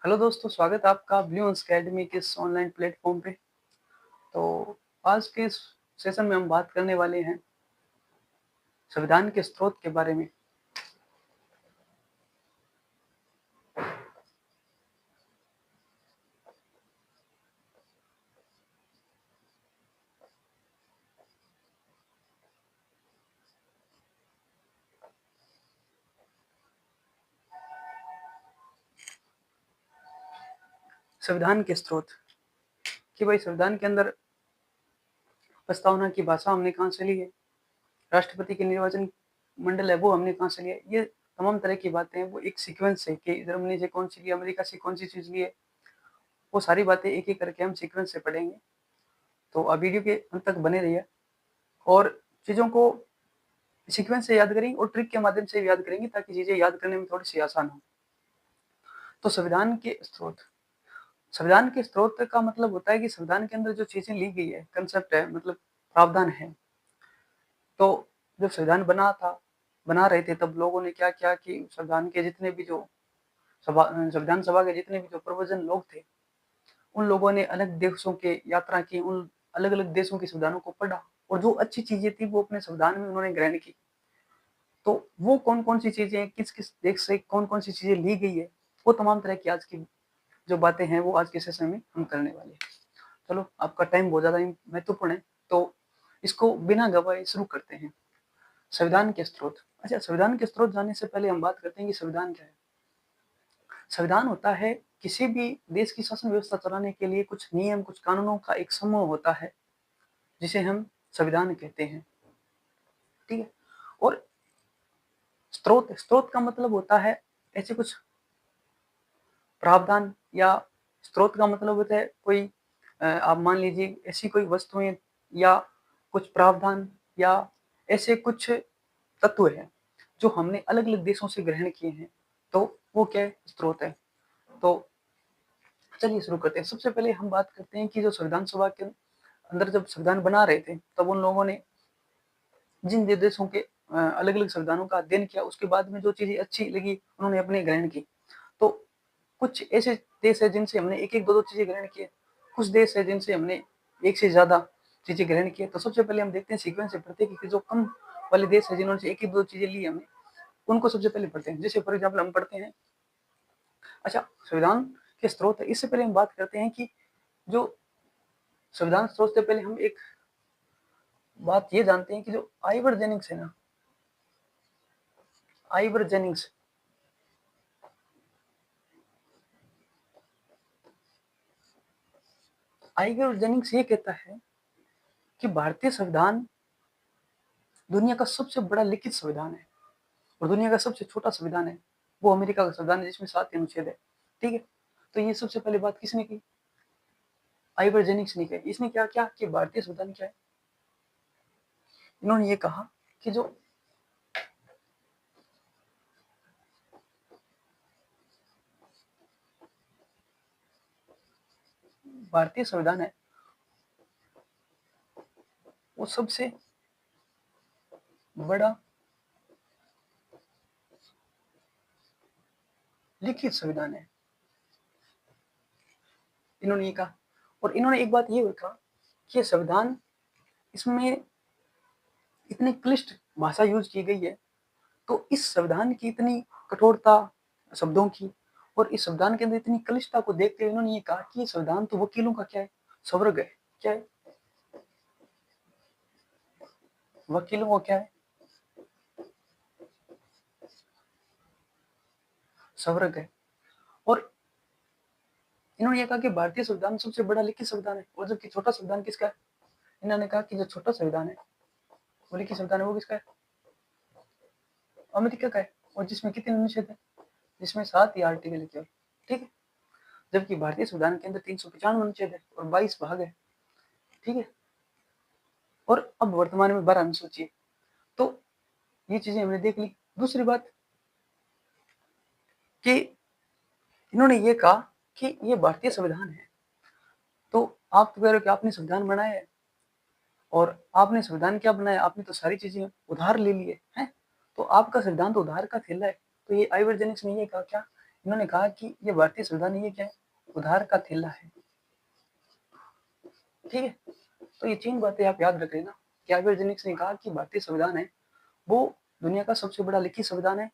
Hello दोस्तों, स्वागत है आपका ब्लूम्स अकेडमी के इस ऑनलाइन प्लेटफॉर्म पे। तो आज के इस सेशन में हम बात करने वाले हैं संविधान के स्रोत के बारे में। संविधान के स्रोत कि भाई संविधान के अंदर प्रस्तावना की भाषा हमने कहाँ से ली है, राष्ट्रपति के निर्वाचन मंडल है वो हमने कहाँ से लिया। ये तमाम तरह की बातें हैं, वो एक सीक्वेंस है कि जर्मनी से कौन सी ली, अमेरिका से कौन सी चीज़ ली है। वो सारी बातें एक एक करके हम सीक्वेंस से पढ़ेंगे। तो आप वीडियो के अंत तक बने रहिए और चीज़ों को सीक्वेंस से याद करेंगे और ट्रिक के माध्यम से याद करेंगे ताकि चीज़ें याद करने में थोड़ी सी आसान हो। तो संविधान के स्रोत, संविधान के स्रोत का मतलब होता है कि संविधान के अंदर जो चीजें ली गई है, कंसेप्ट है, मतलब प्रावधान है। तो जब संविधान बना रहे थे तब लोगों ने क्या किया कि संविधान के जितने भी जो संविधान सभा के जितने भी जो प्रवचन लोग थे, उन लोगों ने अलग देशों के यात्रा की, उन अलग अलग देशों के संविधानों को पढ़ा और जो अच्छी चीजें थी वो अपने संविधान में उन्होंने ग्रहण की। तो वो कौन कौन सी चीजें किस किस देश से कौन कौन सी चीजें ली गई है, वो तमाम तरह की आज की जो बातें हैं वो आज के सेशन में हम करने वाले हैं। चलो, आपका टाइम बहुत ज़्यादा महत्वपूर्ण है, तो इसको बिना गवाए शुरू करते हैं। संविधान के स्रोत। अच्छा, संविधान के स्रोत जानने से पहले हम बात करते हैं कि संविधान क्या है। संविधान होता है किसी भी देश की शासन व्यवस्था चलाने के लिए कुछ नियम, कुछ कानूनों का एक समूह होता है, जिसे हम संविधान कहते हैं। ठीक है। और स्रोत, स्रोत का मतलब होता है ऐसे कुछ प्रावधान, या स्रोत का मतलब होता है कोई आप मान लीजिए ऐसी कोई वस्तुएं या कुछ प्रावधान या ऐसे कुछ तत्व हैं जो हमने अलग अलग देशों से ग्रहण किए हैं, तो वो क्या है, स्रोत है। तो चलिए शुरू करते हैं। सबसे पहले हम बात करते हैं कि जो संविधान सभा के अंदर जब संविधान बना रहे थे तब उन लोगों ने जिन देशों के अलग अलग संविधानों का अध्ययन किया, उसके बाद में जो चीजें अच्छी लगी उन्होंने अपने ग्रहण की। तो कुछ ऐसे देश है जिनसे हमने एक एक दो दो चीजें ग्रहण की, कुछ देश है जिनसे हमने एक से ज्यादा चीजें ग्रहण की। तो सबसे पहले हम देखते हैं सीक्वेंस से पढ़ते हैं कि जो कम वाले देश है जिन्होंने एक एक दो चीजें ली हमने, उनको सबसे पहले पढ़ते हैं। जैसे फॉर एग्जाम्पल हम पढ़ते हैं, अच्छा संविधान के स्रोत है, इससे पहले हम बात करते हैं कि जो संविधान स्रोत से पहले हम एक बात ये जानते हैं कि जो आइवर जेनिंग्स है ना, आइवर जेनिंग्स, आइवर जेनिंग्स ये कहता है कि भारतीय संविधान दुनिया का सबसे बड़ा लिखित संविधान है और दुनिया का सबसे छोटा संविधान है वो अमेरिका का संविधान है जिसमें 7 अनुच्छेद है। ठीक है। तो ये सबसे पहले बात किसने की, आइवर जेनिंग्स ने की। इसने क्या क्या कि भारतीय संविधान क्या है, इन्होंने ये कहा कि जो भारतीय संविधान है वो सबसे बड़ा लिखित संविधान है, इन्होंने ये कहा। और इन्होंने एक बात ये कहा कि संविधान, इसमें इतनी क्लिष्ट भाषा यूज की गई है, तो इस संविधान की इतनी कठोरता शब्दों की और इस संविधान के अंदर इतनी क्लिष्टता को देखते हुए इन्होंने ये कहा कि संविधान तो वकीलों का क्या है, स्वर्ग है। क्या है, वकीलों को क्या है, स्वर्ग है। और इन्होंने ये कहा कि भारतीय संविधान सबसे बड़ा लिखित संविधान है, और जबकि छोटा संविधान किसका है, इन्होंने कहा कि जो छोटा संविधान है वो लिखित संविधान है वो किसका है, अमेरिका का है। और जिसमें कितने अनुच्छेद है, जिसमें 7 ही आर्टिकल है केवल। ठीक है। जबकि भारतीय संविधान के अंदर 395 अनुच्छेद है और 22 भाग है। ठीक है। और अब वर्तमान में 12 अनुसूची है। तो ये चीजें हमने देख ली। दूसरी बात कि इन्होंने ये कहा कि ये भारतीय संविधान है, तो आप तो कह रहे हो कि आपने संविधान बनाया है, और आपने संविधान क्या बनाया, आपने तो सारी चीजें उधार ले ली है। तो आपका संविधान तो उधार का थैला है। तो ये आइवर जेनिक्स ने ये कहा क्या, इन्होंने कहा कि ये भारतीय संविधान ये क्या है, उधार का थैला है। ठीक है, तो ये 3 बातें आप याद रख लेना कि आर्यभट्ट ने कहा कि भारतीय संविधान है वो दुनिया का सबसे बड़ा लिखित संविधान है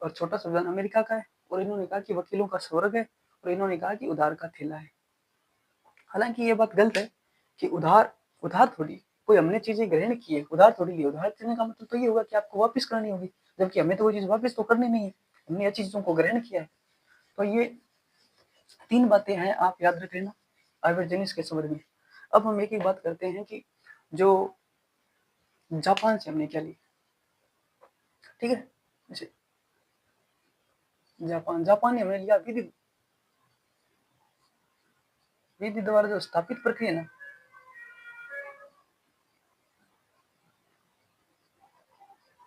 और छोटा संविधान अमेरिका का है, और इन्होंने कहा कि वकीलों का स्वर्ग है, और इन्होंने कहा कि उधार का थैला है। हालांकि ये बात गलत है कि उधार उधार थोड़ी कोई हमने चीजें ग्रहण की है, उधार थोड़ी ली। उधार लेने का मतलब तो ये होगा कि आपको वापस करनी होगी, जबकि हमें तो वो चीज वापस तो करनी नहीं है, हमने ये चीजों को ग्रहण किया है। तो ये 3 बातें हैं, आप याद रख लेना आर्यभट्ट के संबंध में। अब हम एक बात करते हैं कि जो जापान से हमने क्या लिया। ठीक है, जैसे जापान ने हमने लिया विधि द्वारा जो स्थापित प्रक्रिया ना,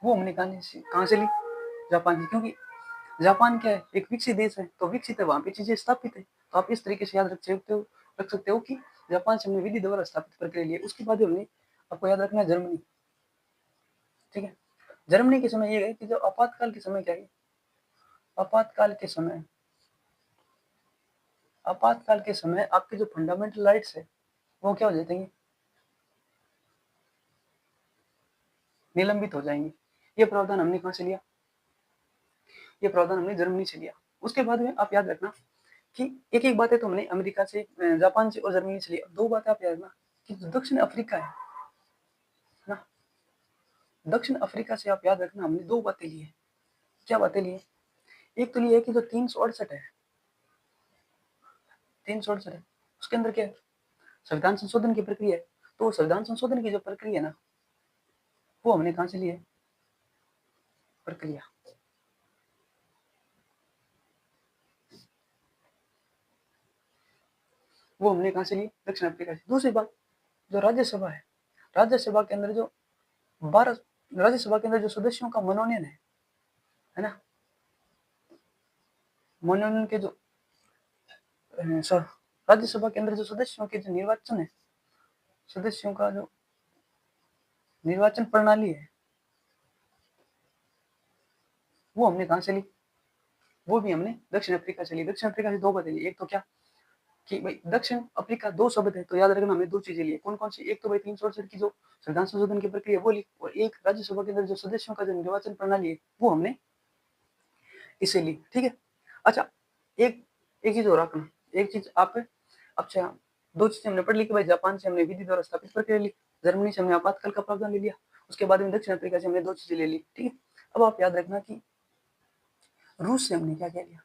वो हमने कहाँ से ली, जापान से। क्योंकि जापान क्या है, एक विकसित देश है, तो विकसित है, वहां पे चीजें स्थापित है। तो आप इस तरीके से याद रख सकते हो कि जापान से हमने विधि द्वारा स्थापित प्रक्रिया ली। उसके बाद हमने, आपको याद रखना है, जर्मनी। ठीक है, जर्मनी के समय ये है कि जो आपातकाल के समय क्या है, आपातकाल के समय आपके जो फंडामेंटल राइट्स है वो क्या हो जाते हैं, निलंबित हो जाएंगे। ये प्रावधान हमने कहाँ से लिया, ये प्रावधान हमने जर्मनी से लिया। उसके बाद में आप याद रखना कि एक एक बातें तो हमने अमेरिका से, जापान से और जर्मनी से लिया। 2 बातें आप याद रखना कि दक्षिण अफ्रीका है ना, दक्षिण अफ्रीका से आप याद रखना हमने 2 बातें ली है। क्या बातें ली है, एक तो ये है कि जो 368 है, 368 है, उसके अंदर क्या है, संविधान संशोधन की प्रक्रिया है। तो संविधान संशोधन की जो प्रक्रिया है ना, वो हमने कहाँ से ली है, प्रक्रिया वो हमने कहाँ से ली, दक्षिण अफ्रीका से। दूसरी बात, जो राज्यसभा है, राज्यसभा के अंदर जो 12 राज्यसभा के अंदर जो सदस्यों का मनोनयन है ना, मनोनयन के जो राज्यसभा के अंदर जो सदस्यों के जो निर्वाचन है, सदस्यों का जो निर्वाचन प्रणाली है, वो हमने कहाँ से ली, वो भी हमने दक्षिण अफ्रीका से ली। दक्षिण अफ्रीका से 2 बातें ली। एक तो क्या कि भाई दक्षिण अफ्रीका 2 शब्द है, तो याद रखना हमने 2 चीजें ली। कौन कौन सी, एक तो भाई 368 की जो संविधान संशोधन की प्रक्रिया वो ली, और एक राज्यसभा के अंदर जो सदस्यों का जो निर्वाचन प्रणाली है वो हमने इसे ली। ठीक है, अच्छा, एक एक चीज और रखना, एक चीज आप, अच्छा 2 चीजें हमने पढ़ ली कि भाई जापान से हमने विधि द्वारा स्थापित प्रक्रिया ली, जर्मनी से हमने आपातकाल का प्रावधान ले लिया, उसके बाद में दक्षिण अफ्रीका से हमने 2 चीजें ले ली। ठीक है, अब आप याद रखना कि रूस से हमने क्या क्या लिया।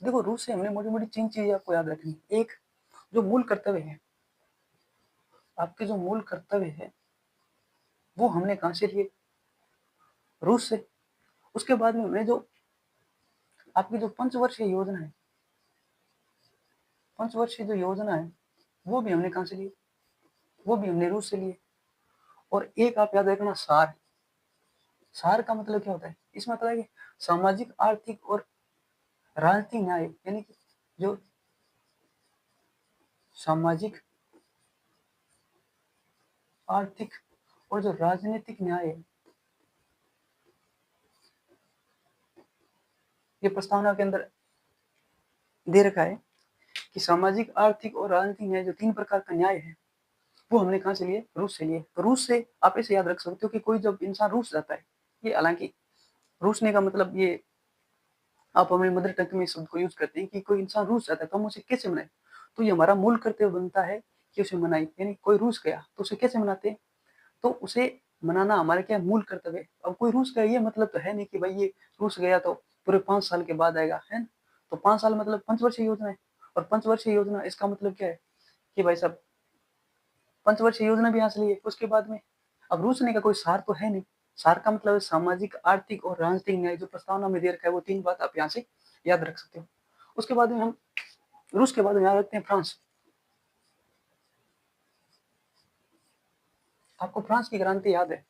देखो, रूस से हमने मोटी मोटी 3 चीजें आपको याद रखनी। एक, जो मूल कर्तव्य है, आपके जो मूल कर्तव्य है वो हमने कहाँ से लिए, रूस से। उसके बाद में हमने जो आपकी जो पंचवर्षीय योजना है, पंचवर्षीय जो योजना है वो भी हमने कहाँ से लिए, वो भी हमने रूस से लिए। और एक आप याद रखना, सार। सार का मतलब क्या होता है, इसमें मतलब है कि सामाजिक, आर्थिक और राजनीतिक न्याय, यानी कि जो सामाजिक, आर्थिक और जो राजनीतिक न्याय है, ये प्रस्तावना के अंदर दे रखा है कि सामाजिक, आर्थिक और राजनीतिक न्याय, जो 3 प्रकार का न्याय है, वो हमने कहाँ से लिए, रूस से लिए। तो रूस से आप इसे याद रख सकते हो कि कोई जब इंसान रूस जाता है, ये हालांकि रूसने का मतलब ये आप हमारी मदर टंग में शब्द को यूज करते हैं कि कोई इंसान रूस जाता है तो हम उसे कैसे मनाएं। तो ये हमारा मूल कर्तव्य बनता है कि उसे मनाएं। यानी कोई रूस गया तो उसे कैसे मनाते हैं, तो उसे मनाना हमारा क्या मूल कर्तव्य है। अब कोई रूस गया ये मतलब तो है नहीं कि भाई ये रूस गया तो पूरे 5 साल के बाद आएगा, है ना। तो 5 साल मतलब पंचवर्षीय योजना है, और पंचवर्षीय योजना इसका मतलब क्या है कि भाई साहब पंचवर्षीय योजना भी हासिल है। उसके बाद में अब रूसने का कोई सार तो है नहीं। सार का मतलब है सामाजिक, आर्थिक और राजनीतिक न्याय, जो प्रस्तावना में दे रखा है वो 3 बात आप यहाँ से याद रख सकते हो। उसके बाद में हम रूस के बाद में याद रखते हैं फ्रांस। आपको फ्रांस की क्रांति याद है,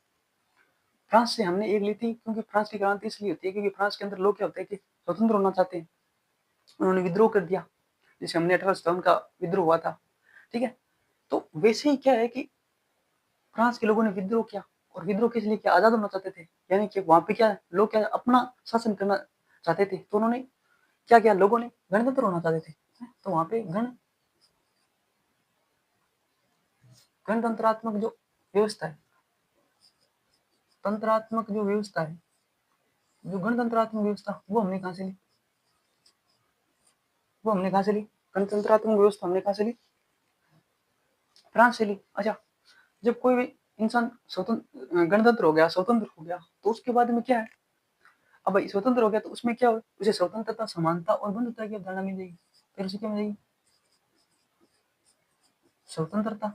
फ्रांस से हमने एक ली थी, क्योंकि फ्रांस की क्रांति इसलिए होती है क्योंकि फ्रांस के अंदर लोग क्या होते हैं कि स्वतंत्र होना चाहते हैं, उन्होंने विद्रोह कर दिया, जैसे हमने 1857 का विद्रोह हुआ था। ठीक है, तो वैसे ही क्या है कि फ्रांस के लोगों ने विद्रोह किया, और विद्रोह किस लिए किया, आजाद होना चाहते थे। यानी कि वहां पे क्या लोग क्या अपना शासन करना चाहते थे, तो उन्होंने क्या क्या लोगों ने गणतंत्र होना चाहते थे, तो वहां पे गणतंत्रात्मक जो व्यवस्था है, तंत्रात्मक जो व्यवस्था है, जो गणतंत्रात्मक व्यवस्था, वो हमने कहाँ से ली? गणतंत्रात्मक व्यवस्था हमने कहाँ से ली? फ्रांस से ली। अच्छा, जब कोई भी इंसान स्वतंत्र गणतंत्र हो गया, स्वतंत्र हो गया, तो उसके बाद में क्या है? अब भाई स्वतंत्र हो गया तो उसमें क्या हो? उसे स्वतंत्रता, समानता और बंधुता की अवधारणा मिल जाएगी। फिर उसे क्या मिलेगी? स्वतंत्रता,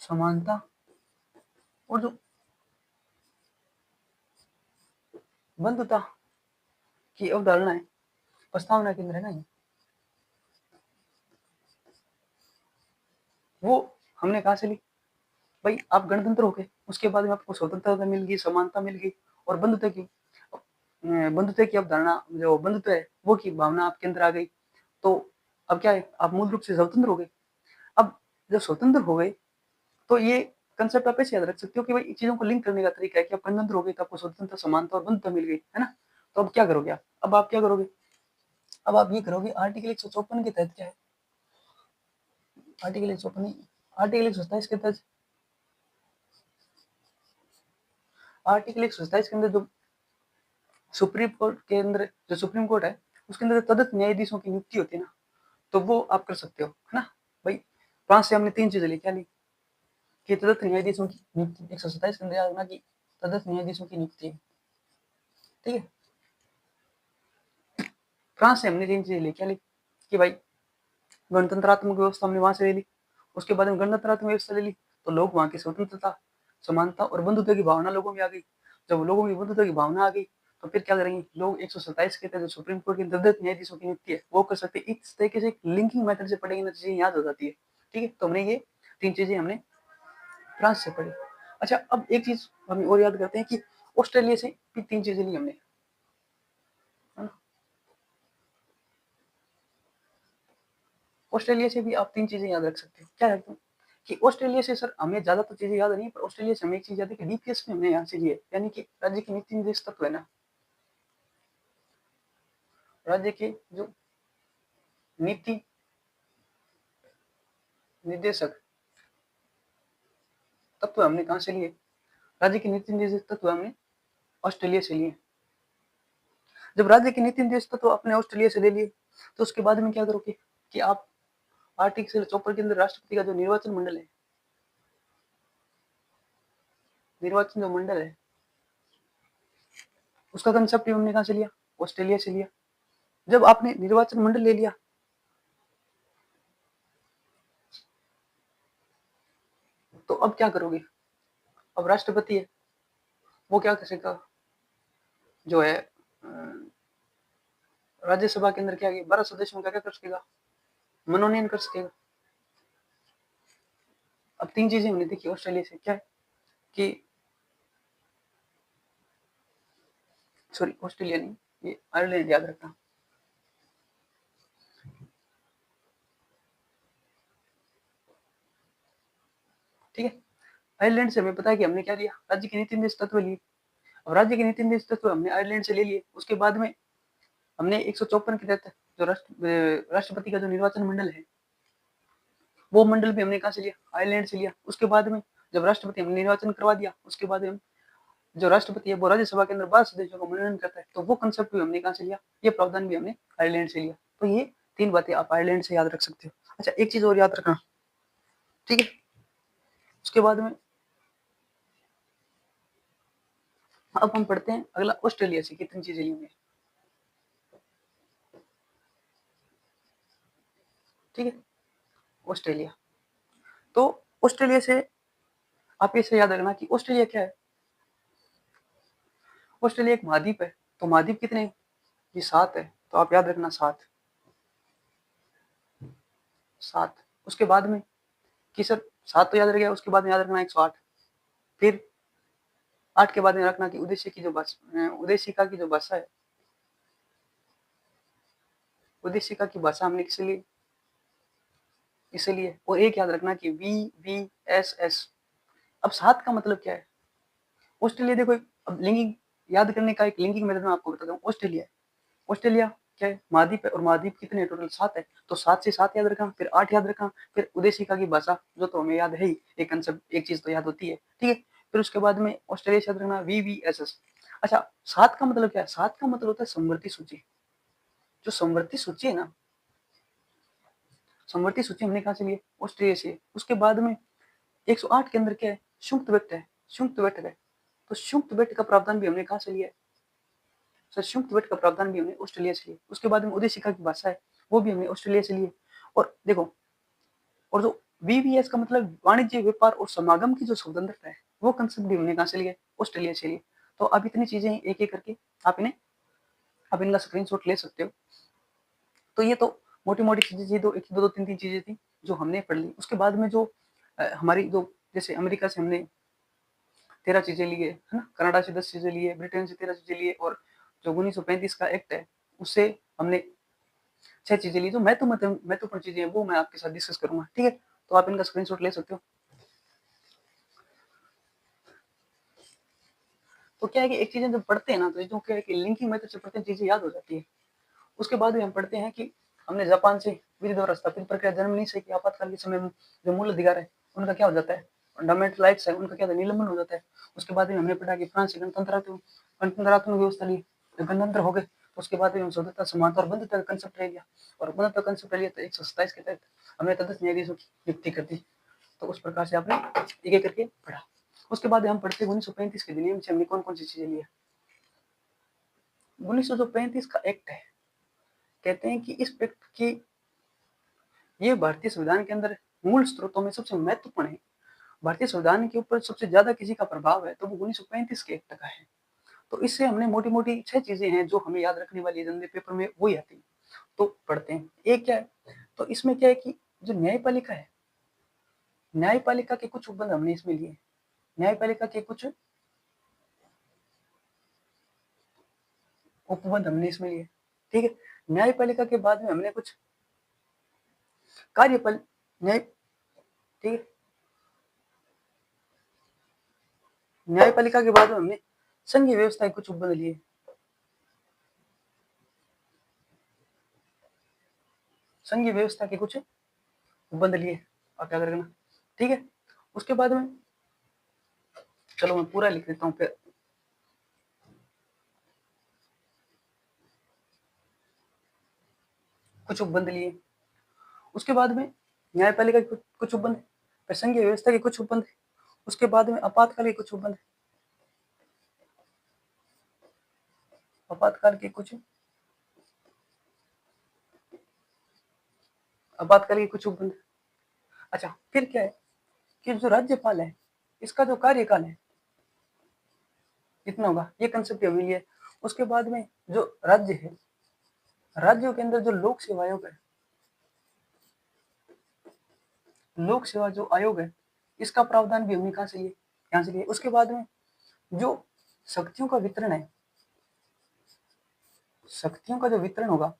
समानता और जो बंधुता की अवधारणा है, प्रस्तावना के अंदर है ना, वो हमने कहाँ से ली? भाई आप गणतंत्र हो गए, उसके बाद में आपको स्वतंत्रता मिल गई, समानता मिल गई और बंधुता की अवधारणा, जो बंधुता है वो की भावना आपके अंदर आ गई। तो अब क्या है? आप मूल रूप से स्वतंत्र हो गए। अब जब स्वतंत्र हो गए तो ये कंसेप्ट आप ऐसे याद रख सकते हो कि भाई चीजों को लिंक करने का तरीका है कि आप गणतंत्र हो गए तो आपको स्वतंत्रता, समानता और बंधुता मिल गई, है ना? तो अब क्या करोगे आप? अब आप क्या करोगे? अब आप ये करोगे, आर्टिकल 154 के तहत क्या है? आर्टिकल 154, आर्टिकल 127 के तहत, आर्टिकल 127 के अंदर जो सुप्रीम कोर्ट के अंदर, जो सुप्रीम कोर्ट है उसके अंदर तदत न्यायाधीशों की नियुक्ति होती है ना, तो वो आप कर सकते हो, है ना? भाई फ्रांस से हमने 3 चीजें ली, क्या ली? कि तदत न्यायाधीशों की नियुक्ति, 127 के अंदर याद रखना कि तदत न्यायाधीशों की नियुक्ति है, ठीक है? फ्रांस से हमने 3 चीजें ली, क्या ली? कि भाई गणतंत्रात्मक व्यवस्था हमने वहां से ले ली, उसके बाद में गणतंत्रात्मक व्यवस्था ले ली तो लोग वहां की स्वतंत्रता, समानता और बंधुता की भावना लोगों में आ गई। जब लोगों की बंधुता की भावना आ गई तो फिर क्या करेंगे लोग? 127 के तहत जो सुप्रीम कोर्ट की तदत न्यायाधीशों की नियुक्ति है वो कर सकते हैं। इस तरीके से एक लिंकिंग मेथड से पढ़ेंगे ना, चीजें याद हो जाती है, ठीक है? तो हमने ये 3 चीजें हमने फ्रांस से पढ़ी। अच्छा, अब एक चीज हम और याद करते हैं कि ऑस्ट्रेलिया से भी 3 चीजें ली हमने, है ना? ऑस्ट्रेलिया से भी आप 3 चीजें याद रख सकते हो। क्या रखते हो? कि ऑस्ट्रेलिया से सर हमें ज्यादा तो चीजें याद नहीं है, पर ऑस्ट्रेलिया से हमें एक चीज याद है कि डीपीएस में हमने यहाँ से लिए, यानी कि राज्य के नीति निर्देश तत्व है ना, राज्य के जो नीति निर्देशक तत्व हमने कहाँ से लिए? राज्य के नीति निर्देशक तत्व हमने ऑस्ट्रेलिया से लिए। जब राज्य के नीति निर्देशक तत्व अपने ऑस्ट्रेलिया से ले लिए तो उसके बाद में क्या करोगे कि आप आर्टिकल 54 के अंदर राष्ट्रपति का जो निर्वाचन मंडल है, निर्वाचन जो मंडल है उसका कंसेप्ट हमने कहाँ से लिया? ऑस्ट्रेलिया से लिया। जब आपने निर्वाचन मंडल ले लिया तो अब क्या करोगे? अब राष्ट्रपति है वो क्या कर सकेगा? जो है राज्यसभा के अंदर क्या 12 सदस्यों का क्या कर सकेगा? मनोनयन कर सकेगा। अब 3 चीजें हमने देखी ऑस्ट्रेलिया से, क्या है कि सॉरी ऑस्ट्रेलिया नहीं, ये आयरलैंड याद रखना, ठीक है? आयरलैंड से हमें पता है कि हमने क्या लिया? राज्य के नीति निर्देशक तत्व लिए। अब राज्य के नीति निर्देशक तत्व हमने आयरलैंड से ले लिए, उसके बाद में हमने 154 के तहत जो राष्ट्रपति का जो निर्वाचन मंडल है वो मंडल भी हमने कहाँ से लिया? आयरलैंड से लिया। उसके बाद में जब राष्ट्रपति हमने निर्वाचन करवा दिया उसके बाद में जो राष्ट्रपति है वो राज्यसभा के अंदर 12 सदस्यों का मनोनयन करता है, तो वो कंसेप्ट भी हमने कहाँ से लिया? ये प्रावधान भी हमने आयरलैंड से लिया। तो ये 3 बातें आप आयरलैंड से याद रख सकते हो। अच्छा, एक चीज और याद रखना, ठीक है? उसके बाद में अब हम पढ़ते हैं अगला, ऑस्ट्रेलिया से कितनी चीजें ली हमने, ठीक है? ऑस्ट्रेलिया, तो ऑस्ट्रेलिया से आप इसे याद रखना कि ऑस्ट्रेलिया क्या है? ऑस्ट्रेलिया एक महाद्वीप है। तो महाद्वीप कितने हैं? ये 7 है, तो आप याद रखना 7, 7। उसके बाद में कि सर 7 तो याद रह गया, उसके बाद में याद रखना 108, फिर 8 के बाद में रखना कि उद्देश्य की जो भाषा, उद्देशिका की जो भाषा है, उद्देशिका की भाषा हमने किसे ली? इसीलिए। और एक याद रखना कि VVSS। अब 7 का मतलब क्या है? ऑस्ट्रेलिया देखो अब लिंकिंग याद करने का एक लिंकिंग मेथड मैं आपको बताता हूँ। ऑस्ट्रेलिया, ऑस्ट्रेलिया क्या है, महाद्वीप है, और महाद्वीप कितने टोटल 7 है, तो 7 से 7 याद रखा, फिर 8 याद रखा, फिर उदेशिका की भाषा जो तो हमें याद है ही, एक कंसेप्ट, एक चीज तो याद होती है, ठीक है। फिर उसके बाद में ऑस्ट्रेलिया से याद रखना VVSS। अच्छा, 7 का मतलब क्या है? 7 का मतलब होता है समवर्ती सूची। जो समवर्ती सूची है ना, समवर्ती सूची हमने कहाँ से ली है? ऑस्ट्रेलिया से। उसके बाद में 108 के अंदर क्या है? संयुक्त व्यक्त है, संयुक्त व्यक्त है, तो संयुक्त व्यक्त का प्रावधान भी हमने कहाँ से लिया है? सर, संयुक्त व्यक्त का प्रावधान भी हमने ऑस्ट्रेलिया से लिया। उसके बाद में उदेशिका की भाषा है, वो भी हमने ऑस्ट्रेलिया से लिए। और देखो, और जो VVS का मतलब वाणिज्य, व्यापार और समागम की जो स्वतंत्रता है, वो कंसेप्ट भी हमने कहाँ से लिया? ऑस्ट्रेलिया से लिए। तो अब इतनी चीजें एक एक करके आप इनका स्क्रीनशॉट ले सकते हो। तो ये तो मोटी मोटी चीजें थी, दो तीन तीन चीजें थी जो हमने पढ़ ली। उसके बाद में जो हमारी जो, जैसे अमेरिका से हमने 13 चीजें लिए है ना, कनाडा से 10 चीजें लिए, ब्रिटेन से 13 चीजें लिए, और जो 1935 का एक्ट है उससे हमने 6 चीजें ली। जो महत्वपूर्ण चीजें हैं वो मैं आपके साथ डिस्कस करूंगा, ठीक है। तो आप इनका स्क्रीनशॉट ले सकते हो। तो क्या है कि एक चीजें जब पढ़ते हैं ना, तो जो क्या है कि लिंकिंग मेथड से पढ़ते हैं, चीजें याद हो जाती है। उसके बाद भी हम पढ़ते हैं कि हमने जापान से विधि द्वारा स्थापित प्रक्रिया, जर्मनी से कि आपातकाल के समय में जो मूल अधिकार है उनका क्या हो जाता है, फंडामेंटल राइट्स है उनका क्या है, निलंबन हो जाता है। उसके बाद में हमने पढ़ा कि फ्रांस से गणतंत्रात्मक व्यवस्था ली, जब गणतंत्र हो गए तो उसके बाद में हम स्वतंत्रता, समानता और बंधुता का कंसेप्ट रह गया, और बंधुता का कंसेप्ट रह गया तो 127 के तहत हमने तटस्थ न्यायाधीशों की नियुक्ति कर दी। तो उस प्रकार से आपने एक एक करके पढ़ा। उसके बाद हम पढ़ते हैं 1935 के अधिनियम से हमने कौन कौन सी चीजें ली है। 1935 का एक्ट है, कहते हैं कि इस एक्ट की, ये भारतीय संविधान के अंदर मूल स्रोतों में सबसे महत्वपूर्ण है। भारतीय संविधान के ऊपर सबसे ज्यादा किसी का प्रभाव है तो वो 1935 के एक्ट का है। तो इससे हमने मोटी मोटी 6 चीजें हैं जो हमें याद रखने वाली है, जनरल पेपर में वही आती है, तो पढ़ते हैं। एक क्या है, तो इसमें क्या है कि जो न्यायपालिका है, न्यायपालिका के कुछ उपबंध हमने इसमें लिए। न्यायपालिका के कुछ उपबंध हमने इसमें लिए, ठीक है। न्यायपालिका के बाद में हमने कुछ कार्यपाल न्याय, ठीक है। न्यायपालिका के बाद में हमने संघीय व्यवस्था के कुछ उपबंध लिए, संघीय व्यवस्था के कुछ उपबंध लिए, आप याद रखना, ठीक है। उसके बाद में चलो मैं पूरा लिख देता हूँ फिर। कुछ उपबंध लिए, उसके बाद में न्यायपालिका के कुछ उपबंध, फिर संघीय व्यवस्था के कुछ उपबंध, उसके बाद में आपातकाल के कुछ उपबंध, आपातकाल के कुछ आपातकाल के कुछ उपबंध। अच्छा, फिर क्या है कि जो राज्यपाल है इसका जो कार्यकाल है कितना होगा, ये कंसेप्ट अभी है। उसके बाद में जो राज्य है, राज्यों के अंदर जो लोक सेवा आयोग है, लोक सेवा जो आयोग है इसका प्रावधान भी हमने कहाँ से लिए, यहाँ से लिए। उसके बाद में जो शक्तियों का वितरण है, शक्तियों का जो वितरण होगा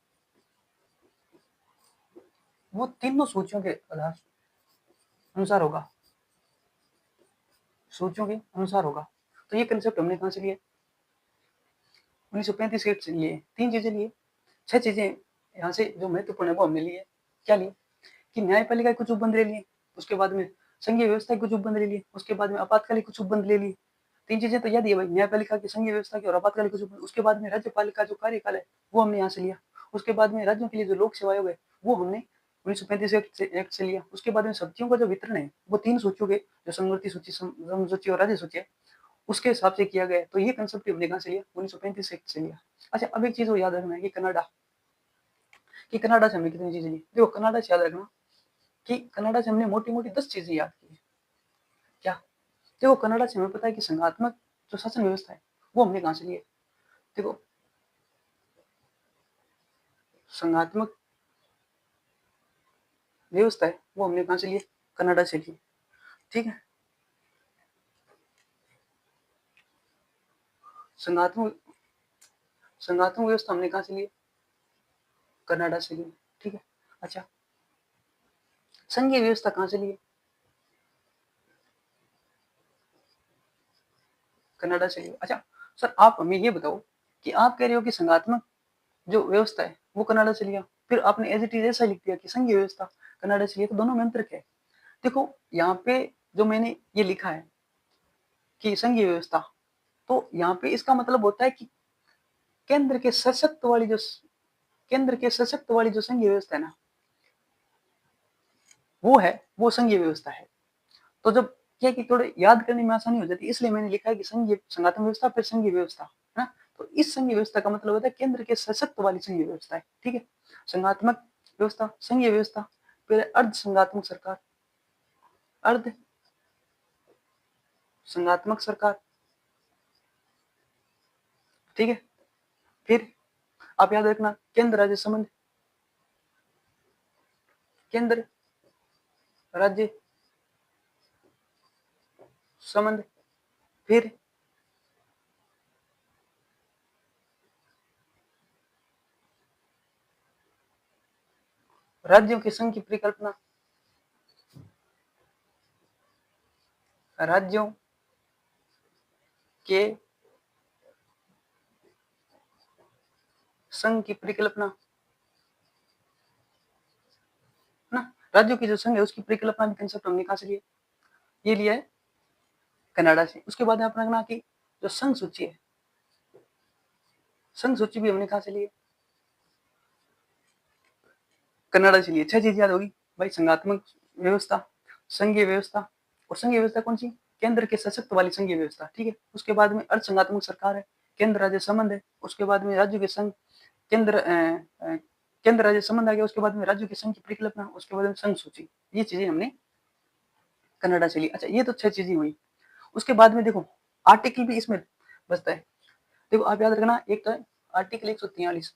वो तीनों सूचियों के आधार अनुसार होगा, सूचियों के अनुसार होगा। तो ये कंसेप्ट हमने कहाँ से लिए, 1935 के से लिए। 3 चीजें लिए, 6 चीजें यहाँ से जो महत्वपूर्ण है वो हमने लिए। क्या लिए कि न्यायपालिका के कुछ उपबंध ले लिए, उसके बाद में संघीय व्यवस्था के कुछ उपबंध ले लिए, उसके बाद में आपातकालिक कुछ उपबंध ले लिए। 3 चीजें तो याद ही है भाई, न्यायपालिका की, संघीय व्यवस्था की और आपातकालिक कुछ उपबंध। उसके बाद में राज्यपालिका जो कार्यकाल है वो हमने यहाँ से लिया। उसके बाद में राज्यों के लिए जो लोक सेवा आयोग है वो हमने 1935 एक्ट से लिया। उसके बाद में शक्तियों का जो वितरण है वो 3 सूचियों के, जो समवर्ती सूची, सम सूची और राज्य सूची है, उसके हिसाब से किया गया है। तो ये कंसेप्ट हमने कहाँ से लिया, 1935 एक्ट से लिया। अच्छा, अब एक चीज वो याद रखना है कि कनाडा, कि कनाडा से हमने कितनी चीजें ली। देखो, कनाडा से याद रखना कि कनाडा से हमने मोटी मोटी 10 चीजें याद की। क्या, देखो कनाडा से हमें पता है कि संघात्मक जो शासन व्यवस्था है वो हमने कहाँ से ली है। देखो, संघात्मक व्यवस्था है वो हमने कहाँ से लिए, कनाडा से ली, ठीक है। संघात्मक संघात्मक व्यवस्था हमने कहाँ से ली, कनाडा से ली, ठीक है। अच्छा, संघीय व्यवस्था कहाँ से ली, कनाडा से ली। अच्छा, सर आप हमें ये बताओ कि आप कह रहे हो कि संघात्मक जो व्यवस्था है वो कनाडा से लिया, फिर आपने एज इट इज ऐसा लिख दिया कि संघीय व्यवस्था कनाडा से लिया, तो दोनों में अंतर क्या है? देखो यहाँ पे जो मैंने ये लिखा है कि संघीय व्यवस्था, तो यहाँ पे इसका मतलब होता है कि केंद्र के सशक्त वाली जो संघीय व्यवस्था है ना, वो संघीय व्यवस्था है। तो जब क्या कि थोड़े याद करने में आसानी हो जाती है, इसलिए मैंने लिखा है कि संघात्मक व्यवस्था फिर संघीय व्यवस्था है ना। तो इस संघीय व्यवस्था का मतलब होता है केंद्र के सशक्त वाली संघीय व्यवस्था है, ठीक है। संघात्मक व्यवस्था, संघीय व्यवस्था, फिर अर्ध संघात्मक सरकार, अर्ध संघात्मक सरकार, ठीक है। फिर आप याद रखना केंद्र राज्य संबंध, केंद्र राज्य संबंध, फिर राज्यों के संघ की परिकल्पना, राज्यों के संघ की परिकल्पना ना, राज्यों की जो संघ है उसकी परिकल्पना भी कंसेप्ट हमने कहां से लिया? ये लिया है कनाडा से। उसके बाद आप रखना कि जो संघ सूची है, संघ सूची भी हमने कहां से ली है? कनाडा से लिए। 6 चीज याद होगी भाई, संघात्मक व्यवस्था, संघीय व्यवस्था, और संघीय व्यवस्था कौन सी? केंद्र के सशक्त वाली संघीय व्यवस्था, ठीक है। उसके बाद में अर्ध संघात्मक सरकार है, केंद्र राज्य संबंध है, उसके बाद में राज्यों के संघ, केंद्र केंद्र राज्य संबंध आ गया, उसके बाद में राज्यों के संघ की परिकल्पना, उसके बाद में संघ सूची। ये चीजें हमने कनाडा से ली। अच्छा ये तो 6 चीजें हुई। उसके बाद में देखो आर्टिकल भी इसमें बचता है। देखो आप याद रखना, एक तो है आर्टिकल 143,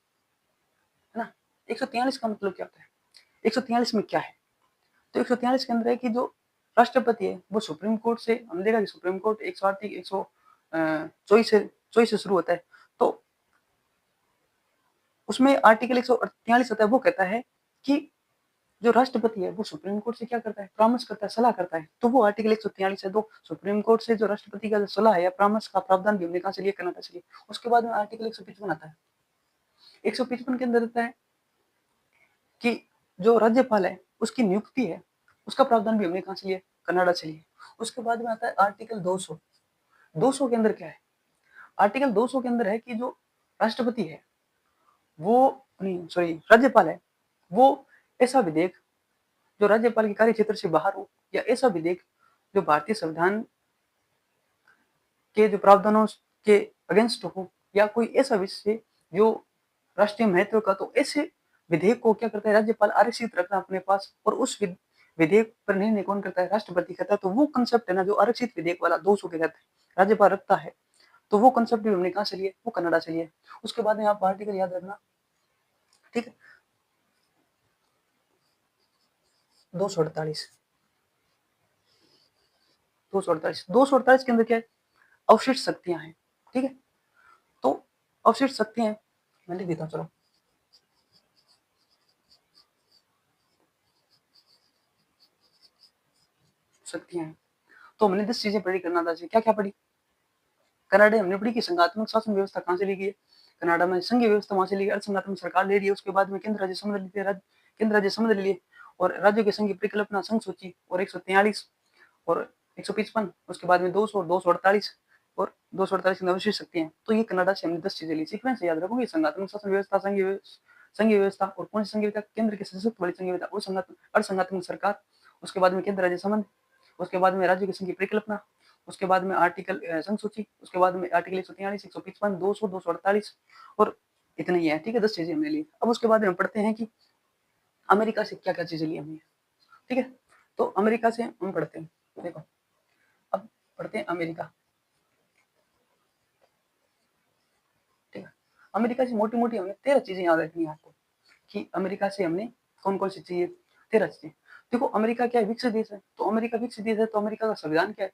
है ना। 143 का मतलब क्या होता है? 143 में क्या है? तो 143 के अंदर है कि जो राष्ट्रपति है वो सुप्रीम कोर्ट से, हमने देखा कि सुप्रीम कोर्ट 124 से शुरू होता है। तो उसमें आर्टिकल 143 होता है, वो कहता है कि जो राष्ट्रपति है वो सुप्रीम कोर्ट से क्या करता है? परामर्श करता है, सलाह करता है। तो वो आर्टिकल 143 है। तो सुप्रीम कोर्ट से जो राष्ट्रपति का सलाह है या परामर्श का प्रावधान भी हमने कहां से लिया? कनाडा से लिया। उसके बाद में आर्टिकल 155 आता है। 155 के अंदर रहता है कि जो राज्यपाल है उसकी नियुक्ति है, उसका प्रावधान भी हमने कहां से लिया? कनाडा से लिया। उसके बाद में आता है आर्टिकल 200। 200 के अंदर क्या है? आर्टिकल 200 के अंदर है कि जो राष्ट्रपति है वो, नहीं सॉरी, राज्यपाल है वो ऐसा विधेयक जो राज्यपाल के कार्य क्षेत्र से बाहर हो, या ऐसा विधेयक जो भारतीय संविधान के जो प्रावधानों के अगेंस्ट हो, या कोई ऐसा विषय जो राष्ट्रीय महत्व का, तो ऐसे विधेयक को क्या करता है? राज्यपाल आरक्षित रखना अपने पास, और उस विधेयक पर निर्णय कौन करता है? राष्ट्रपति करता है। तो वो कंसेप्ट है ना जो आरक्षित विधेयक वाला 200 के तहत राज्यपाल रखता है, तो वो कंसेप्ट भी हमने कहां से लिए? वो कनाडा से लिए। उसके बाद में आप आर्टिकल याद रखना, ठीक है, 248, 248 के अंदर क्या है? अवशिष्ट शक्तियां हैं, ठीक है। तो अवशिष्ट शक्तियां, मैं लिख देता हूं, चलो, शक्तियां हैं। तो हमने 10 चीजें पढ़ी कनाडा से। क्या क्या पढ़ी? कनाडा हमने पढ़ी कि संघात्मक शासन व्यवस्था कहां से ली गई है? कनाडा में। संघीय व्यवस्था वहां से ली गई, अर्ध संघात्मक सरकार ले रही है। उसके बाद में केंद्र राज्य संबंध लेते हैं, केंद्र राज्य संबंध ले लिए, और राज्यों के संघ की परिकल्पना, संघ सूची, और 143 और 155, उसके बाद में 200 और 248, और 248 की अवशिष्ट शक्तियां। तो ये कनाडा से हमने 10 चीजें ली। सीक्वेंस याद रखोगे, संघात्मक शासन व्यवस्था, संघीय व्यवस्था, और कौन सी संघीय व्यवस्था? केंद्र के सशक्त वाली संघीय व्यवस्था, और संघात्मक अर्ध संघात्मक सरकार, उसके बाद में केंद्र राज्य संबंध, उसके बाद में राज्य की संघ की परिकल्पना, उसके बाद में आर्टिकल संघ सूची, उसके बाद में आर्टिकल 143, 155, 200, 248, और इतने ही है, ठीक है। 10 चीजें हमने ली। अब उसके बाद में हम पढ़ते हैं कि अमेरिका से क्या क्या चीजें ली हमने, ठीक है। तो अमेरिका से हम पढ़ते हैं, देखो अब पढ़ते हैं अमेरिका, ठीक है। अमेरिका से मोटी मोटी हमने 13 चीजें याद रखनी है आपको, कि अमेरिका से हमने कौन कौन सी चीजें, 13 चीजें। देखो अमेरिका क्या है? विकसित देश है। तो अमेरिका विकसित देश है, तो अमेरिका का संविधान क्या है?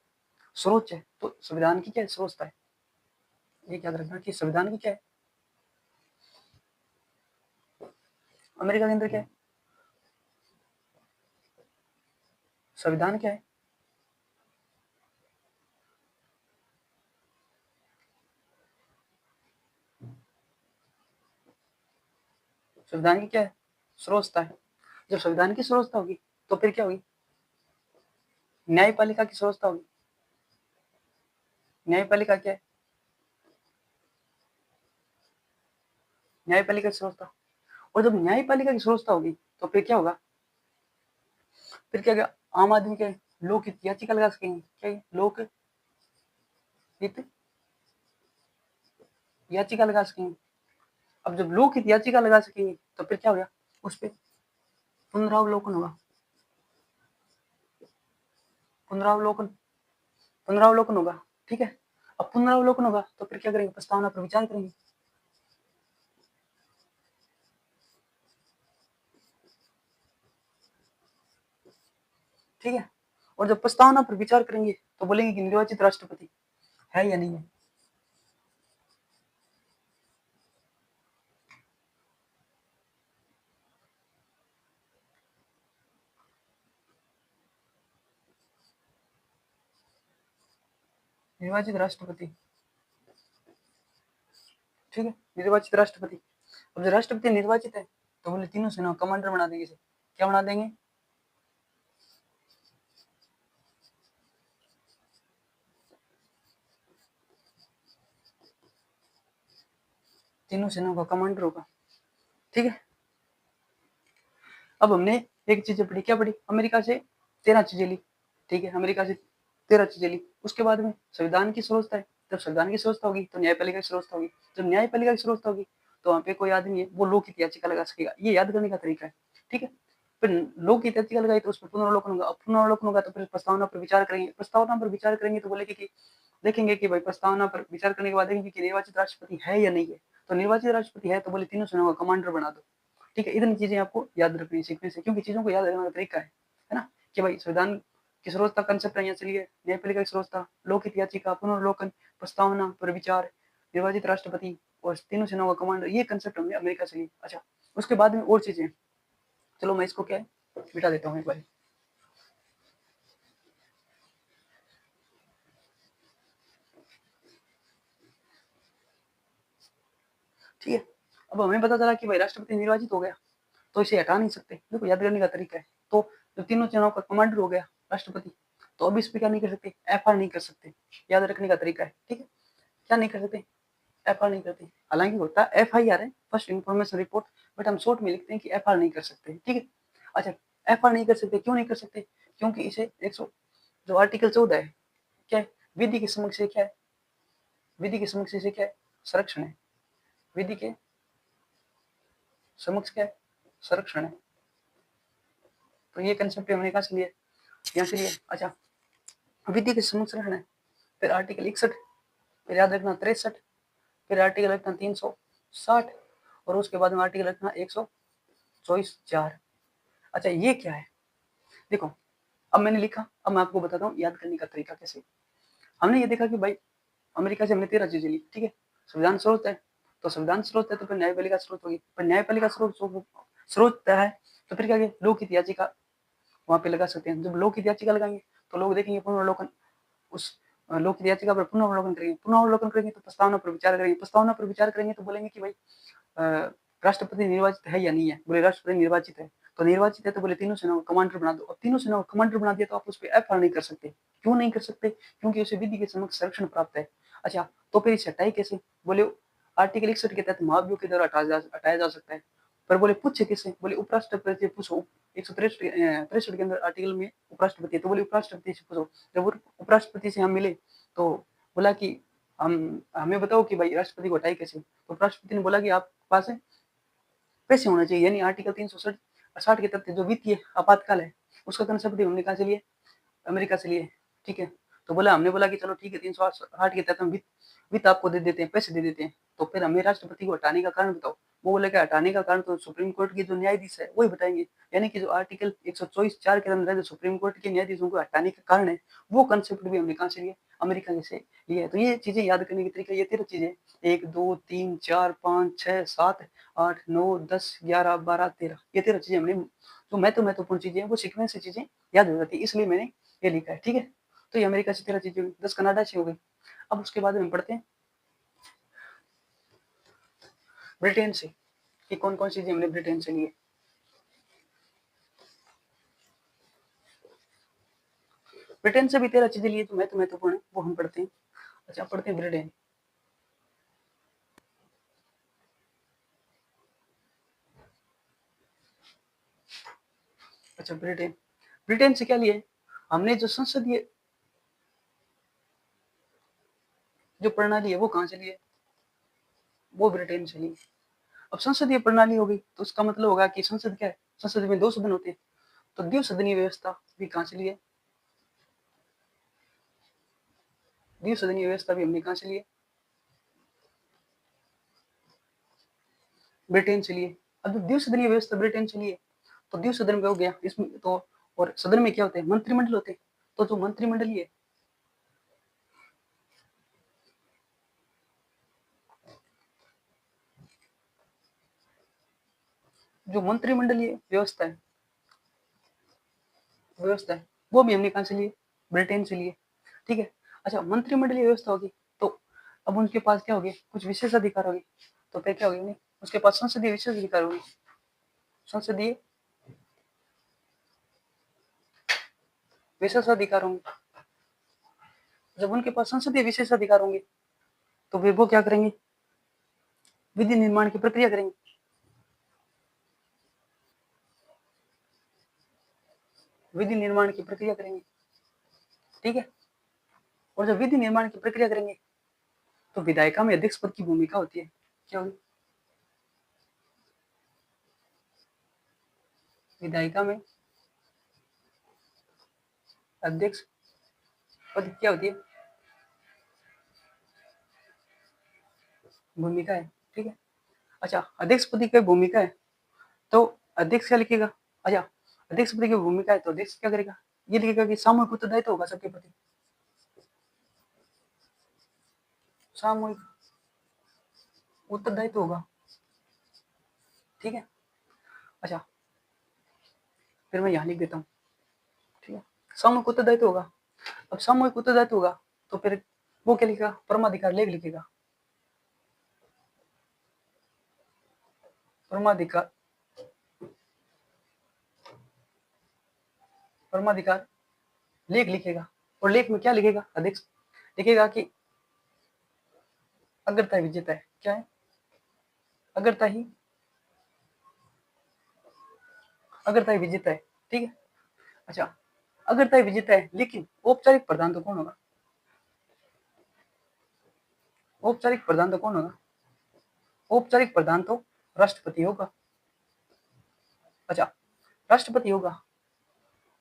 सर्वोच्च है। तो संविधान की क्या है? सर्वोच्चता है। ये याद रखना कि संविधान की क्या है? अमेरिका के अंदर क्या है? संविधान क्या है? संविधान की क्या है, सर्वोच्चता है। जब संविधान की सर्वोच्चता होगी तो फिर क्या होगी, न्यायपालिका की सर्वोच्चता होगी। न्यायपालिका क्या है, न्यायपालिका की सर्वोच्चता। और जब न्यायपालिका की सर्वोच्चता होगी तो फिर क्या होगा, फिर क्या होगा, आम आदमी के लोकहित याचिका लगा सकेंगे। क्या लोकहित याचिका लगा सकेंगे। अब जब लोकहित याचिका लगा सकेंगे तो फिर क्या होगा, उस पर पुनरावलोकन होगा। पुनरावलोकन पुनरावलोकन होगा, ठीक है। अब पुनरावलोकन होगा तो फिर क्या करेंगे, प्रस्तावना पर विचार करेंगे। ठीक है। और जब प्रस्तावना पर विचार करेंगे तो बोलेंगे कि निर्वाचित राष्ट्रपति है या नहीं है। निर्वाचित राष्ट्रपति, ठीक है, निर्वाचित राष्ट्रपति। अब जो राष्ट्रपति निर्वाचित है तो बोले तीनों सेना कमांडर बना देंगे। क्या बना देंगे, तीनों सेनाओं का कमांडर होगा। ठीक है। अब हमने एक चीजें पढ़ी, क्या पढ़ी, अमेरिका से 13 चीजें ली। ठीक है, अमेरिका से 13 चीजें ली। उसके बाद में संविधान की सर्वोच्चता है। जब संविधान की सर्वोच्चता होगी तो न्यायपालिका की सर्वोच्चता होगी। जब न्यायपालिका की सर्वोच्चता होगी तो वहां पे कोई आदमी है वो लोकहित याचिका लगा सकेगा। ये याद करने का तरीका है। ठीक है। फिर लोकहित याचिका लगाई तो उसमें पुनरावलोकन होगा। पुनरावलोकन होगा तो फिर प्रस्तावना पर विचार करेंगे। प्रस्तावना पर विचार करेंगे तो बोलेंगे कि देखेंगे कि भाई प्रस्तावना पर विचार करने के बाद देखेंगे कि निर्वाचित राष्ट्रपति है या नहीं है। तो निर्वाचित राष्ट्रपति है तो बोले तीनों सेनाओं का कमांडर बना दो। ठीक है, इतनी चीजें आपको याद रखनी सीखने से, क्योंकि चीजों को याद रखने का तरीका है ना, कि भाई संविधान की सर्वोच्चता कंसेप्ट यहाँ चलिए, न्यायपालिका की सर्वोच्चता, लोकहित याचिका, पुनर्लोकन, प्रस्तावना पर विचार, निर्वाचित राष्ट्रपति और तीनों सेनाओं का कमांडर, ये कंसेप्ट हमने अमेरिका से लिए। अच्छा, उसके बाद में और चीजें, चलो मैं इसको क्या है बिठा देता हूँ एक बार। ठीक है। अब हमें पता चला कि भाई राष्ट्रपति निर्वाचित हो गया तो इसे हटा नहीं सकते। देखो याद करने का तरीका है। तो जब तीनों सेनाओं का कमांडर हो गया राष्ट्रपति, तो अब इस पे क्या नहीं कर सकते, एफआर नहीं कर सकते। याद रखने का तरीका है। ठीक है, क्या नहीं कर सकते, एफआर नहीं करते। हालांकि होता है एफआईआर है, फर्स्ट इन्फॉर्मेशन रिपोर्ट, बट हम शॉर्ट में लिखते हैं कि एफआर नहीं कर सकते। ठीक है। अच्छा, एफआर नहीं कर सकते, क्यों नहीं कर सकते, क्योंकि इसे 100 जो आर्टिकल 14 है, क्या है, विधि के समक्ष से क्या है, विधि के समक्ष से क्या है, संरक्षण है। विधि के समक्ष क्या है, संरक्षण है। तो ये कंसेप्ट हमने कहा से लिया, यहाँ से लिया। अच्छा, विधि के समक्ष संरक्षण है। फिर आर्टिकल 61, फिर याद रखना 63, फिर आर्टिकल रखना 360 और उसके बाद में आर्टिकल रखना 124(4). अच्छा, ये क्या है, देखो अब मैंने लिखा, अब मैं आपको बताता हूँ याद करने का तरीका कैसे। हमने ये देखा कि भाई अमेरिका से हमने 13 चीजें ली। ठीक है, संविधान स्रोत है तो संविधान स्रोत है तो फिर न्यायपालिका स्रोत होगी। पर न्यायपालिका स्रोत है तो फिर क्या, लोकहित याचिका वहां पे लगा सकते हैं। जब लोकहित याचिका लगाएंगे तो लोग देखेंगे पुनर्वलोकन, उस लोकहित याचिका पर पुनर्वलोकन करेंगे। पुनर्वलोकन करेंगे तो प्रस्तावना पर विचार करेंगे। प्रस्तावना पर विचार करेंगे तो बोलेंगे कि भाई राष्ट्रपति निर्वाचित है या नहीं है। बोले राष्ट्रपति निर्वाचित है, तो निर्वाचित है तो बोले तीनों सेनाओं का कमांडर बना दो। अब तीनों सेनाओं का कमांडर बना दिया तो आप उस पर एफआर नहीं कर सकते। क्यों नहीं कर सकते, क्योंकि उसे विधि के समक्ष संरक्षण प्राप्त है। अच्छा, तो फिर इसे हटाई कैसे, बोले आर्टिकल 61 के तहत महाभियोग के द्वारा हटाया जा सकता है। पर बोले पूछे किससे, बोले उपराष्ट्रपति से पूछो। 163 के अंदर आर्टिकल में उपराष्ट्रपति है तो बोले उपराष्ट्रपति से पूछो। जब उपराष्ट्रपति से हम मिले तो बोला कि हम हमें बताओ कि भाई राष्ट्रपति को हटाई कैसे। तो उपराष्ट्रपति ने बोला कि आप पास है पैसे होना चाहिए। यानी आर्टिकल 360 के तहत जो वित्तीय आपातकाल है उसका कंसेप्ट हमने कहा से लिए, अमेरिका से लिए। ठीक है, तो बोला, हमने बोला कि चलो ठीक है 360 के तहत हम वित्त आपको दे देते हैं, पैसे दे देते हैं। तो फिर हमें राष्ट्रपति को हटाने का कारण बताओ। वो बोले कि हटाने का कारण तो सुप्रीम कोर्ट के जो न्यायाधीश है वही बताएंगे। यानी कि जो आर्टिकल 124(4) के अंदर जो सुप्रीम कोर्ट के न्यायाधीशों को हटाने का कारण है वो कंसेप्ट भी हमने कहाँ से लिया, अमेरिका से लिया है। तो ये चीजें याद करने की तरीका, ये 13 चीजें, 1 2 3 4 5 6 7 8 9 10 11 12 13, ये 13 चीजें हमने, जो महत्वपूर्ण चीजें हैं वो सीक्वेंस से चीजें याद हो जाती है, इसलिए मैंने ये लिखा है। ठीक है, तो ये अमेरिका से 13 चीजें हुई, 10 कनाडा से हो गई। अब उसके बाद हम पढ़ते हैं ब्रिटेन से। कि कौन कौन सी चीजें हमने ब्रिटेन से ली है। ब्रिटेन से भी 13 चीजें लिए तो महत्वपूर्ण है, वो हम पढ़ते हैं। अच्छा, पढ़ते हैं ब्रिटेन। अच्छा, ब्रिटेन, ब्रिटेन से क्या लिए हमने? जो संसदीय जो प्रणाली है वो कहाँ से ली है? वो ब्रिटेन से ली। अब संसदीय प्रणाली होगी तो उसका मतलब होगा कि संसद क्या है? संसद में 2 सदन होते हैं, तो द्विसदनीय व्यवस्था भी कहाँ से ली है? द्विसदनीय व्यवस्था भी हमने कहाँ से ली है? ब्रिटेन से लिए। अब जब द्विसदनीय व्यवस्था ब्रिटेन से लिए तो द्विसदन में हो गया इसमें तो, और सदन में क्या होते हैं? मंत्रिमंडल होते हैं। तो जो मंत्रिमंडलीय जो मंत्रिमंडलीय व्यवस्था है वो भी हमने कहाँ से लिए? ब्रिटेन से लिए। ठीक है। अच्छा, मंत्रिमंडलीय व्यवस्था होगी तो अब उनके पास क्या होगी? कुछ विशेष अधिकार होगी। तो फिर क्या होगी? नहीं, उसके पास संसदीय विशेष अधिकार होगी। संसदीय विशेष अधिकार होंगे। जब उनके पास संसदीय विशेष अधिकार होंगे तो वे वो क्या करेंगे? विधि निर्माण की प्रक्रिया करेंगे। विधि निर्माण की प्रक्रिया करेंगे। ठीक है। और जब विधि निर्माण की प्रक्रिया करेंगे तो विधायिका में अध्यक्ष पद की भूमिका होती है। क्या होगी? विधायिका में अध्यक्ष पद क्या होती है? भूमिका है। ठीक है। अच्छा, अध्यक्ष पद की भूमिका है तो अध्यक्ष क्या लिखेगा? अच्छा, अध्यक्ष पद की भूमिका है तो अध्यक्ष क्या करेगा? ये लिखेगा कि सामूहिक उत्तरदायित्व होगा सबके प्रति। सामूहिक उत्तरदायित्व होगा। ठीक है। अच्छा, फिर मैं यहाँ लिख देता हूँ। ठीक है। सामूहिक उत्तरदायित्व होगा। अब सामूहिक उत्तरदायित्व होगा तो फिर वो क्या लिखेगा? परमाधिकार लेख लिखेगा। परमाधिकार परमाधिकार लेख लिखेगा। और लेख में क्या लिखेगा? अध्यक्ष लिखेगा कि अग्रता विजेता है। क्या है? अग्रता ही अग्रता विजेता है। ठीक है। अच्छा, अग्रता विजेता है लेकिन औपचारिक प्रधान तो कौन होगा? औपचारिक प्रधान तो कौन होगा? औपचारिक प्रधान तो राष्ट्रपति होगा। अच्छा, राष्ट्रपति होगा।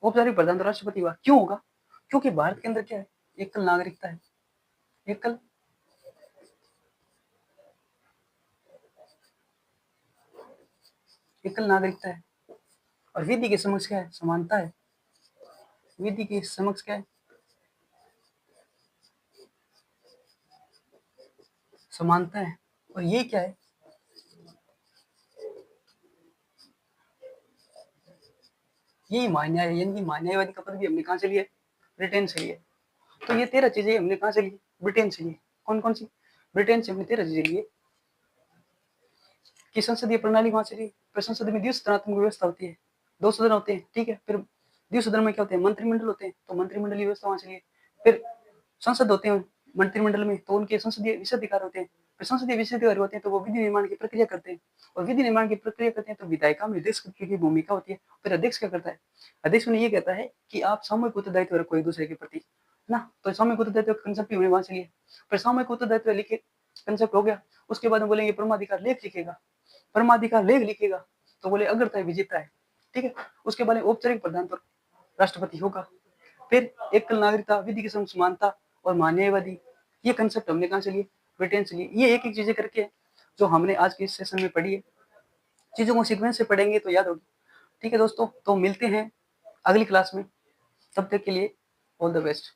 औपचारिक प्रधान तो राष्ट्रपति होगा। क्यों होगा? क्योंकि भारत के अंदर क्या है? एकल नागरिकता है। एकल एकल नागरिकता है। और विधि के समक्ष क्या है? समानता है। विधि के समक्ष क्या है? समानता है। और ये क्या है? यही मान्य है। यानी कि मान्यवादी का पद भी हमने कहाँ से लिया? ब्रिटेन से लिया। तो ये 13 चीजें हमने कहाँ से ली? ब्रिटेन से ली। कौन कौन सी? ब्रिटेन से हमने 13 चीजें लिए। कि संसदीय प्रणाली वहां से ली। फिर संसद में द्विसदनात्मक व्यवस्था होती है, 2 सदन होते हैं। ठीक है। फिर द्विसदन में क्या होते हैं? मंत्रिमंडल होते हैं, तो मंत्रिमंडलीय व्यवस्था वहां से ली। फिर संसद होते हैं मंत्रिमंडल में, तो उनके संसदीय विशेषाधिकार होते हैं। फिर संसदीय विशेषाधिकार होते हैं तो वो विधि निर्माण की प्रक्रिया करते हैं। और विधि निर्माण की प्रक्रिया करते हैं तो विधायिका में अध्यक्ष की भूमिका होती है। फिर अध्यक्ष क्या करता है? अध्यक्ष ने ये कहता है कि आप सामूहिक उत्तरदायित्व रखो एक दूसरे के प्रति ना। तो सामूहिक उत्तरदायित्व कंसेप्ट हमने वहां से लिए। फिर सामूहिक उत्तरदायित्व लिखे, कंसेप्ट हो गया। उसके बाद में बोलेंगे परमाधिकार लेख लिखेगा। परमाधिकार लेख लिखेगा तो बोले अग्रता विजेता है। ठीक है। उसके बाद औपचारिक प्रधान तो राष्ट्रपति होगा। फिर एकल नागरिकता, विधि की समानता और मान्यवादी, ये कंसेप्ट हमने कहाँ से लिए? ब्रिटेन से लिए। ये एक एक चीजें करके जो हमने आज के इस सेशन में पढ़ी है, चीजों को सीक्वेंस से पढ़ेंगे तो याद होगी। ठीक है दोस्तों, तो मिलते हैं अगली क्लास में। तब तक के लिए ऑल द बेस्ट।